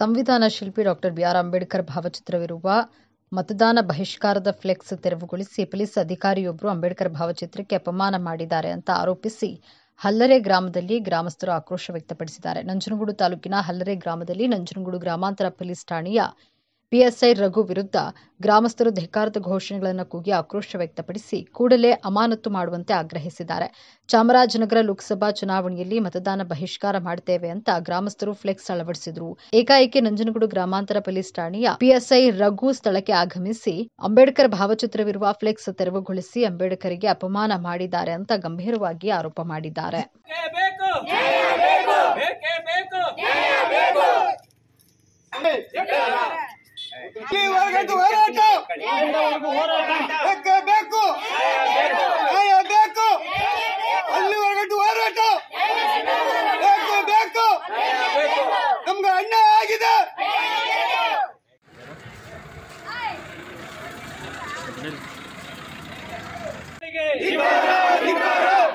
ಸಂವಿಧಾನ ಶಿಲ್ಪಿ doctor B R Ambedkar ಭಾವಚಿತ್ರವಿರುವ ಮತದಾನ ಬಹಿಷ್ಕಾರದ ಫ್ಲೆಕ್ಸ್ ತೆರವುಗೊಳಿಸಿ ಪೊಲೀಸ್ ಅಧಿಕಾರಿಯೊಬ್ಬರು ಅಂಬೇಡ್ಕರ್ ಭಾವಚಿತ್ರಕ್ಕೆ ಅಪಮಾನ ಮಾಡಿದ್ದಾರೆ ಅಂತ ಆರೋಪಿಸಿ ಹಲ್ಲರೆ ಗ್ರಾಮದಲ್ಲಿ ಗ್ರಾಮಸ್ಥರು ಆಕ್ರೋಶ ವ್ಯಕ್ತಪಡಿಸಿದ್ದಾರೆ. ನಂಜನಗೂಡು ತಾಲೂಕಿನ ಹಲ್ಲರೆ ಗ್ರಾಮದಲ್ಲಿ ನಂಜನಗೂಡು ಗ್ರಾಮಾಂತರ ಪೊಲೀಸ್ ಠಾಣೆಯ ಪಿಎಸ್ಐ ರಘು ವಿರುದ್ಧ ಗ್ರಾಮಸ್ಥರು ಧಿಕ್ಕಾರದ ಘೋಷಣೆಗಳನ್ನು ಕೂಗಿ ಆಕ್ರೋಶ ವ್ಯಕ್ತಪಡಿಸಿ ಕೂಡಲೇ ಅಮಾನತು ಮಾಡುವಂತೆ ಆಗ್ರಹಿಸಿದ್ದಾರೆ. ಚಾಮರಾಜನಗರ ಲೋಕಸಭಾ ಚುನಾವಣೆಯಲ್ಲಿ ಮತದಾನ ಬಹಿಷ್ಕಾರ ಮಾಡುತ್ತೇವೆ ಅಂತ ಗ್ರಾಮಸ್ಥರು ಫ್ಲೆಕ್ಸ್ ಅಳವಡಿಸಿದ್ರು. ಏಕಾಏಕಿ ನಂಜನಗೂಡು ಗ್ರಾಮಾಂತರ ಪೊಲೀಸ್ ಠಾಣೆಯ ಪಿಎಸ್ಐ ರಘು ಸ್ಥಳಕ್ಕೆ ಆಗಮಿಸಿ ಅಂಬೇಡ್ಕರ್ ಭಾವಚಿತ್ರವಿರುವ ಫ್ಲೆಕ್ಸ್ ತೆರವುಗೊಳಿಸಿ ಅಂಬೇಡ್ಕರ್ಗೆ ಅಪಮಾನ ಮಾಡಿದ್ದಾರೆ ಅಂತ ಗಂಭೀರವಾಗಿ ಆರೋಪ ಮಾಡಿದ್ದಾರೆ.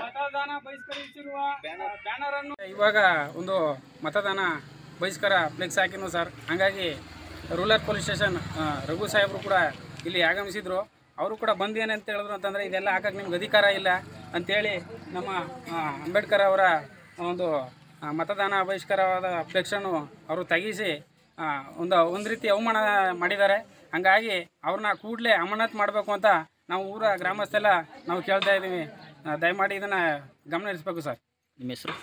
ಮತದಾನ ಬಹಿಷ್ಕರಿಸಿರುವ ಬ್ಯಾನರ್ ಅನ್ನು ಇವಾಗ ಒಂದು ಮತದಾನ ಬಹಿಷ್ಕಾರ ಫ್ಲೆಕ್ಸ್ ಹಾಕಿದ್ನು ಸರ್. ಹಾಗಾಗಿ ರೂರಲ್ ಪೊಲೀಸ್ ಸ್ಟೇಷನ್ ರಘು ಸಾಹೇಬರು ಕೂಡ ಇಲ್ಲಿ ಆಗಮಿಸಿದ್ರು. ಅವರು ಕೂಡ ಬಂದೇನೆ ಅಂತ ಹೇಳಿದ್ರು ಅಂತಂದರೆ ಇದೆಲ್ಲ ಹಾಕಕ್ಕೆ ನಿಮ್ಗೆ ಅಧಿಕಾರ ಇಲ್ಲ ಅಂಥೇಳಿ ನಮ್ಮ ಅಂಬೇಡ್ಕರ್ ಅವರ ಒಂದು ಮತದಾನ ಬಹಿಷ್ಕಾರವಾದ ಫ್ಲೆಕ್ಸನ್ನು ಅವರು ತೆಗಿಸಿ ಒಂದು ರೀತಿ ಅವಮಾನ ಮಾಡಿದ್ದಾರೆ. ಹಾಗಾಗಿ ಅವ್ರನ್ನ ಕೂಡಲೇ ಅಮಾನತು ಮಾಡಬೇಕು ಅಂತ ನಾವು ಊರ ಗ್ರಾಮಸ್ಥೆಲ್ಲ ನಾವು ಕೇಳ್ತಾ ಇದ್ದೀವಿ. ದಯಮಾಡಿ ಇದನ್ನು ಗಮನ ಹರಿಸಬೇಕು ಸರ್. ನಿಮ್ಮ ಹೆಸರು?